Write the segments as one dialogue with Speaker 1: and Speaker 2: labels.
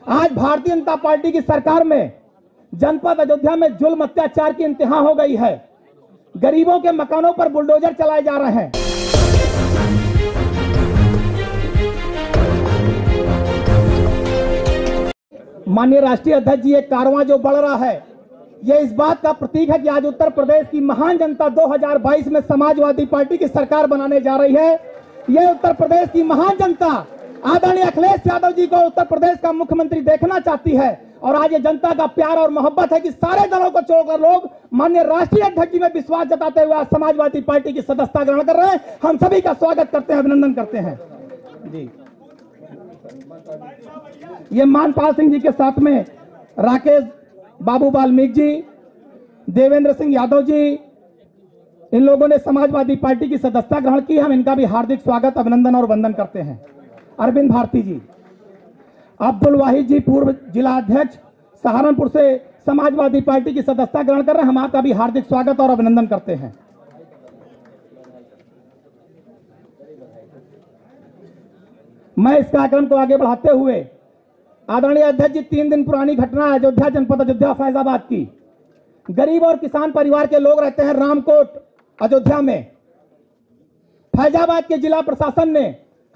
Speaker 1: आज भारतीय जनता पार्टी की सरकार में जनपद अयोध्या में जुल्म अत्याचार की इंतहा हो गई है। गरीबों के मकानों पर बुलडोजर चलाए जा रहे हैं। माननीय राष्ट्रीय अध्यक्ष जी, एक कारवां जो बढ़ रहा है, यह इस बात का प्रतीक है कि आज उत्तर प्रदेश की महान जनता 2022 में समाजवादी पार्टी की सरकार बनाने जा रही है। यह उत्तर प्रदेश की महान जनता आदरणीय अखिलेश यादव जी को उत्तर प्रदेश का मुख्यमंत्री देखना चाहती है। और आज ये जनता का प्यार और मोहब्बत है कि सारे दलों को छोड़कर लोग माननीय राष्ट्रीय अध्यक्ष जी में विश्वास जताते हुए आज समाजवादी पार्टी की सदस्यता ग्रहण कर रहे हैं। हम सभी का स्वागत करते हैं, अभिनंदन करते हैं जी। ये मानपाल सिंह जी के साथ में राकेश बाबू वाल्मीकि जी, देवेंद्र सिंह यादव जी, इन लोगों ने समाजवादी पार्टी की सदस्यता ग्रहण की। हम इनका भी हार्दिक स्वागत, अभिनंदन और वंदन करते हैं। अरविंद भारती जी, अब्दुल वाहिद जी, पूर्व जिला अध्यक्ष सहारनपुर से समाजवादी पार्टी की सदस्यता ग्रहण कर रहे हैं। हम आपका भी हार्दिक स्वागत और अभिनंदन करते हैं। मैं इस कार्यक्रम को आगे बढ़ाते हुए आदरणीय अध्यक्ष जी, 3 दिन पुरानी घटना है अयोध्या जनपद अयोध्या फैजाबाद की। गरीब और किसान परिवार के लोग रहते हैं रामकोट अयोध्या में। फैजाबाद के जिला प्रशासन ने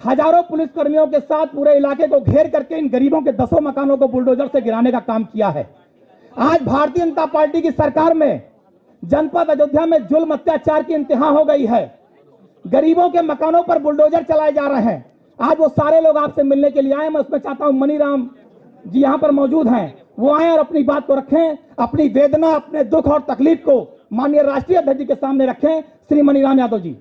Speaker 1: हजारों पुलिसकर्मियों के साथ पूरे इलाके को घेर करके इन गरीबों के 10 मकानों को बुलडोजर से गिराने का काम किया है। आज भारतीय जनता पार्टी की सरकार में जनपद अयोध्या में जुल्म अत्याचार की इंतहा हो गई है। गरीबों के मकानों पर बुलडोजर चलाए जा रहे हैं। आज वो सारे लोग आपसे मिलने के लिए आए। मैं उसमें चाहता हूं मनीराम जी यहां पर मौजूद हैं, वो आए और अपनी बात को रखें, अपनी वेदना, अपने दुख और तकलीफ को माननीय राष्ट्रीय अध्यक्ष जी के सामने रखें। श्री मनीराम यादव जी।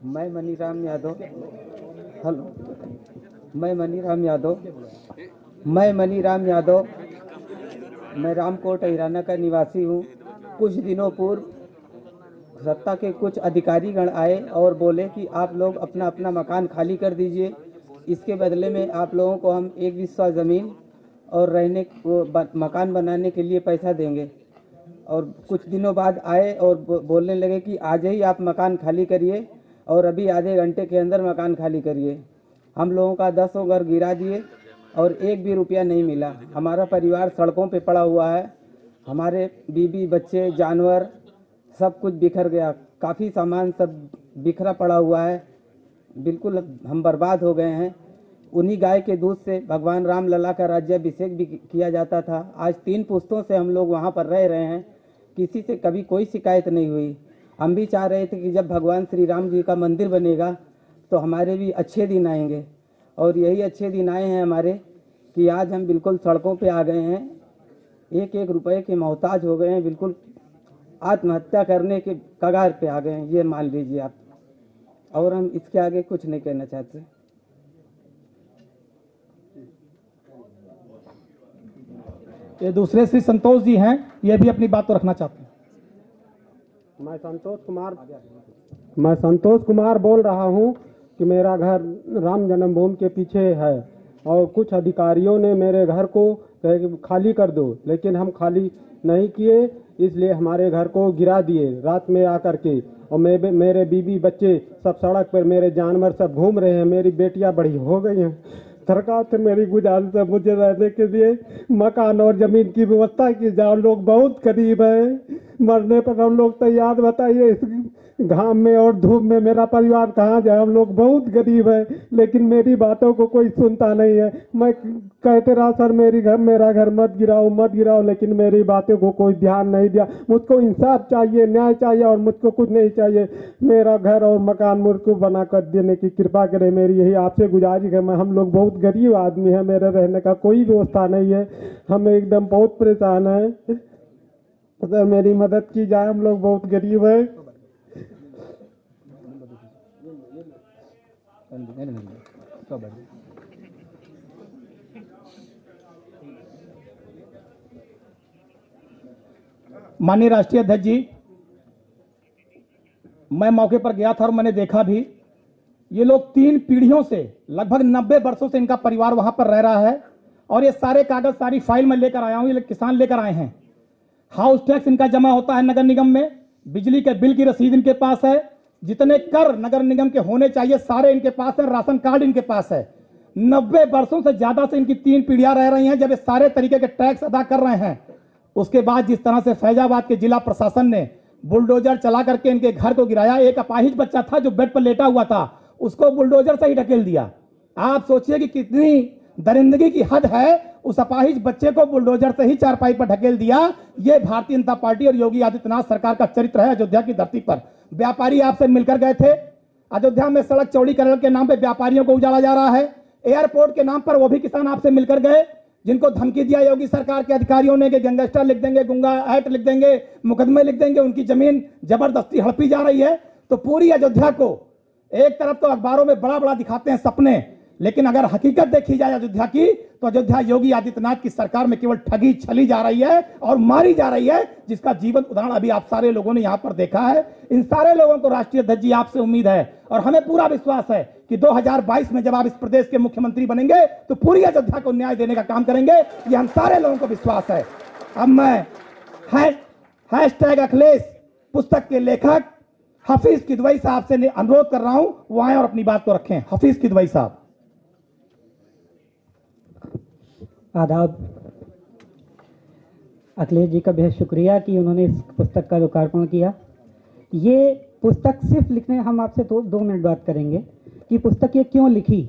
Speaker 2: मैं मनीराम यादव मैं रामकोट हिराना का निवासी हूँ। कुछ दिनों पूर्व सत्ता के कुछ अधिकारीगण आए और बोले कि आप लोग अपना अपना मकान खाली कर दीजिए, इसके बदले में आप लोगों को हम 1 बिस्सा ज़मीन और रहने मकान बनाने के लिए पैसा देंगे। और कुछ दिनों बाद आए और बोलने लगे कि आज ही आप मकान खाली करिए और अभी आधे घंटे के अंदर मकान खाली करिए। हम लोगों का 10 घर गिरा दिए और 1 भी रुपया नहीं मिला। हमारा परिवार सड़कों पे पड़ा हुआ है। हमारे बीवी बच्चे जानवर सब कुछ बिखर गया। काफ़ी सामान सब बिखरा पड़ा हुआ है। बिल्कुल हम बर्बाद हो गए हैं। उन्हीं गाय के दूध से भगवान राम लला का राज्याभिषेक भी किया जाता था। आज 3 पुश्तों से हम लोग वहाँ पर रह रहे हैं। किसी से कभी कोई शिकायत नहीं हुई। हम भी चाह रहे थे कि जब भगवान श्री राम जी का मंदिर बनेगा तो हमारे भी अच्छे दिन आएंगे। और यही अच्छे दिन आए हैं हमारे कि आज हम बिल्कुल सड़कों पे आ गए हैं। 1-1 रुपए के मोहताज हो गए हैं। बिल्कुल आत्महत्या करने के कगार पे आ गए हैं, ये मान लीजिए आप। और हम इसके आगे कुछ नहीं कहना चाहते।
Speaker 1: ये दूसरे श्री संतोष जी हैं, ये भी अपनी बात को रखना चाहते हैं।
Speaker 3: मैं संतोष कुमार बोल रहा हूँ कि मेरा घर राम जन्मभूमि के पीछे है और कुछ अधिकारियों ने मेरे घर को कहे कि खाली कर दो, लेकिन हम खाली नहीं किए, इसलिए हमारे घर को गिरा दिए रात में आकर के। और मेरे बीवी बच्चे सब सड़क पर, मेरे जानवर सब घूम रहे हैं। मेरी बेटियां बड़ी हो गई हैं। सरकार से मेरी गुजारिश है मुझे रहने के लिए मकान और ज़मीन की व्यवस्था की जाए। लोग बहुत गरीब है, मरने पर हम लोग तैयार। बताइए इस घाम में और धूप में मेरा परिवार कहाँ जाए। हम लोग बहुत गरीब है, लेकिन मेरी बातों को कोई सुनता नहीं है। मैं कहते रहा सर मेरा घर मत गिराओ, लेकिन मेरी बातों को कोई ध्यान नहीं दिया। मुझको इंसाफ चाहिए, न्याय चाहिए और मुझको कुछ नहीं चाहिए। मेरा घर और मकान मुझको बना कर देने की कृपा करें, मेरी यही आपसे गुजारिश है। हम लोग बहुत गरीब आदमी है, मेरे रहने का कोई व्यवस्था नहीं है। हम एकदम बहुत परेशान है, सर मेरी मदद की जाए। हम लोग बहुत गरीब है।
Speaker 1: माननीय राष्ट्रीय अध्यक्ष जी, मैं मौके पर गया था और मैंने देखा भी, ये लोग 3 पीढ़ियों से लगभग 90 वर्षों से इनका परिवार वहां पर रह रहा है। और ये सारे कागज, सारी फाइल मैं लेकर आया हूं, ये किसान लेकर आए हैं। हाउस टैक्स इनका जमा होता है नगर निगम में, बिजली के बिल की रसीद इनके पास है, जितने कर नगर निगम के होने चाहिए सारे इनके पास है, राशन कार्ड इनके पास है। 90 वर्षों से ज्यादा से इनकी 3 पीढ़ियां रह रही हैं जब ये सारे तरीके के टैक्स अदा कर रहे हैं। उसके बाद जिस तरह से फैजाबाद के जिला प्रशासन ने बुलडोजर चला करके इनके घर को गिराया, एक अपाहिज बच्चा था जो बेड पर लेटा हुआ था, उसको बुलडोजर से ही ढकेल दिया। आप सोचिए कि कितनी दरिंदगी की हद है, उस अपाहिज बच्चे को बुलडोजर से ही चारपाई पर ढकेल दिया। यह भारतीय जनता पार्टी और योगी आदित्यनाथ सरकार का चरित्र है अयोध्या की धरती पर। व्यापारी आपसे मिलकर गए थे, अयोध्या में सड़क चौड़ीकरण के नाम पे व्यापारियों को उजाड़ा जा रहा है, एयरपोर्ट के नाम पर वो भी किसान आपसे मिलकर गए जिनको धमकी दिया योगी सरकार के अधिकारियों ने कि गैंगस्टर लिख देंगे, गुंगा एक्ट लिख देंगे, मुकदमे लिख देंगे, उनकी जमीन जबरदस्ती हड़पी जा रही है। तो पूरी अयोध्या को एक तरफ तो अखबारों में बड़ा बड़ा दिखाते हैं सपने, लेकिन अगर हकीकत देखी जाए अयोध्या की तो अयोध्या योगी आदित्यनाथ की सरकार में केवल ठगी छली जा रही है और मारी जा रही है, जिसका जीवंत उदाहरण अभी आप सारे लोगों ने यहां पर देखा है। इन सारे लोगों को राष्ट्रीय अध्यक्ष जी आपसे उम्मीद है और हमें पूरा विश्वास है कि 2022 में जब आप इस प्रदेश के मुख्यमंत्री बनेंगे तो पूरी अयोध्या को न्याय देने का काम करेंगे, ये हम सारे लोगों को विश्वास है। अब मैं हैशटैग अखिलेश पुस्तक के लेखक हफीज किदवई साहब से अनुरोध कर रहा हूं, वो आए और अपनी बात को रखें। हफीज किदवई साहब।
Speaker 4: आदाब। अखिलेश जी का बेहद शुक्रिया कि उन्होंने इस पुस्तक का लोकार्पण किया। ये पुस्तक सिर्फ लिखने, हम आपसे 2 मिनट बात करेंगे कि पुस्तक ये क्यों लिखी।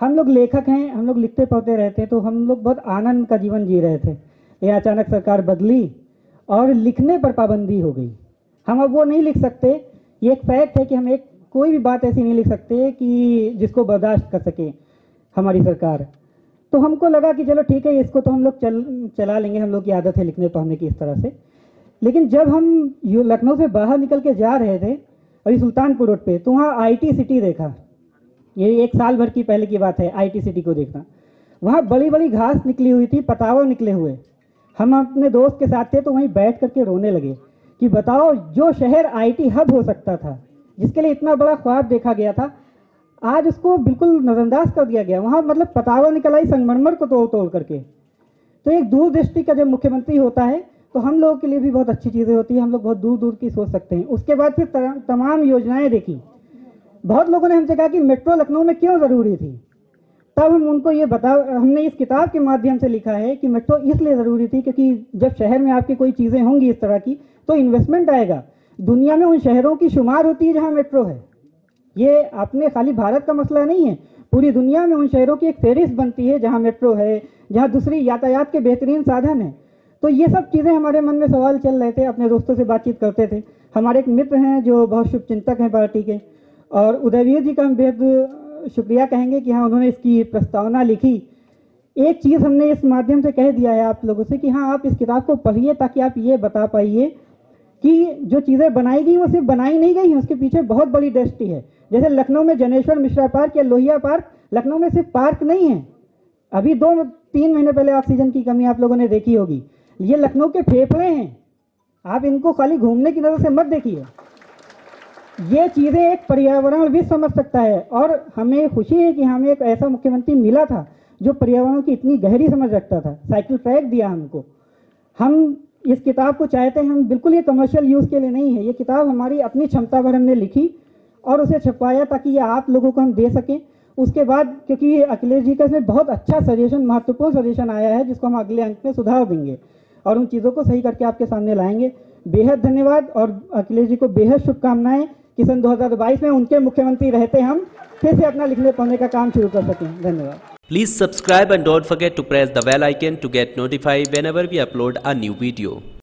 Speaker 4: हम लोग लेखक हैं, हम लोग लिखते पढ़ते रहते हैं, तो हम लोग बहुत आनंद का जीवन जी रहे थे। ये अचानक सरकार बदली और लिखने पर पाबंदी हो गई। हम अब वो नहीं लिख सकते। ये एक फैक्ट है कि हम कोई भी बात ऐसी नहीं लिख सकते कि जिसको बर्दाश्त कर सके हमारी सरकार। तो हमको लगा कि चलो ठीक है, इसको तो हम लोग चला लेंगे, हम लोग की आदत है लिखने पढ़ने की इस तरह से। लेकिन जब हम लखनऊ से बाहर निकल के जा रहे थे अभी सुल्तानपुर रोड पे, तो वहाँ आईटी सिटी देखा। ये 1 साल भर की पहले की बात है, आईटी सिटी को देखना। वहाँ बड़ी बड़ी घास निकली हुई थी, पतावा निकले हुए। हम अपने दोस्त के साथ थे तो वहीं बैठ करके रोने लगे कि बताओ, जो शहर आईटी हब हो सकता था, जिसके लिए इतना बड़ा ख्वाब देखा गया था, आज उसको बिल्कुल नजरअंदाज कर दिया गया। वहाँ मतलब पतावा निकल आई संगमरमर को तोड़ तोड़ करके। तो एक दूरदृष्टि का जब मुख्यमंत्री होता है तो हम लोगों के लिए भी बहुत अच्छी चीज़ें होती हैं, हम लोग बहुत दूर दूर की सोच सकते हैं। उसके बाद फिर तमाम योजनाएं देखी। बहुत लोगों ने हमसे कहा कि मेट्रो लखनऊ में क्यों ज़रूरी थी। तब हम उनको ये हमने इस किताब के माध्यम से लिखा है कि मेट्रो इसलिए ज़रूरी थी क्योंकि जब शहर में आपकी कोई चीज़ें होंगी इस तरह की तो इन्वेस्टमेंट आएगा। दुनिया में उन शहरों की शुमार होती है जहाँ मेट्रो है। ये अपने खाली भारत का मसला नहीं है, पूरी दुनिया में उन शहरों की एक फहरिस्त बनती है जहाँ मेट्रो है, जहाँ दूसरी यातायात के बेहतरीन साधन है। तो ये सब चीज़ें हमारे मन में सवाल चल रहे थे, अपने दोस्तों से बातचीत करते थे। हमारे एक मित्र हैं जो बहुत शुभचिंतक हैं पार्टी के, और उदयवीर जी का हम बेहद शुक्रिया कहेंगे कि हाँ उन्होंने इसकी प्रस्तावना लिखी। एक चीज़ हमने इस माध्यम से कह दिया है आप लोगों से कि हाँ आप इस किताब को पढ़िए ताकि आप ये बता पाइए कि जो चीज़ें बनाई गई वो सिर्फ बनाई नहीं गई हैं, उसके पीछे बहुत बड़ी दृष्टि है। जैसे लखनऊ में जनेश्वर मिश्रा पार्क या लोहिया पार्क, लखनऊ में सिर्फ पार्क नहीं है। अभी 2-3 महीने पहले ऑक्सीजन की कमी आप लोगों ने देखी होगी। ये लखनऊ के फेफड़े हैं, आप इनको खाली घूमने की नज़र से मत देखिए। ये चीज़ें एक पर्यावरण भी समझ सकता है, और हमें खुशी है कि हमें एक ऐसा मुख्यमंत्री मिला था जो पर्यावरण की इतनी गहरी समझ रखता था। साइकिल ट्रैक दिया हमको। हम इस किताब को चाहते हैं, हम बिल्कुल ये कमर्शियल यूज़ के लिए नहीं है। ये किताब हमारी अपनी क्षमता पर हमने लिखी और उसे छपवाया ताकि ये आप लोगों को हम दे सकें। उसके बाद क्योंकि अखिलेश जी का इसमें बहुत अच्छा सजेशन, महत्वपूर्ण सजेशन आया है जिसको हम अगले अंक में सुधार देंगे और उन चीज़ों को सही करके आपके सामने लाएंगे। बेहद धन्यवाद और अखिलेश जी को बेहद शुभकामनाएं कि सन 2022 में उनके मुख्यमंत्री रहते हम फिर से अपना लिखने पढ़ने का काम शुरू कर सकें। धन्यवाद।
Speaker 5: Please subscribe and don't forget to press the bell icon to get notified whenever we upload a new video.